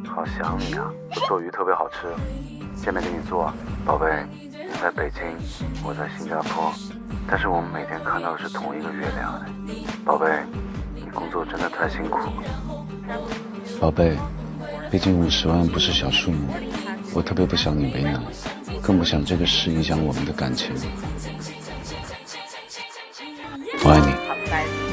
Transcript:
好想你啊！做鱼特别好吃，见面给你做。宝贝，你在北京，我在新加坡，但是我们每天看到的是同一个月亮。宝贝，你工作真的太辛苦了。宝贝，毕竟50万不是小数目，我特别不想你为难，更不想这个事影响我们的感情。我爱你。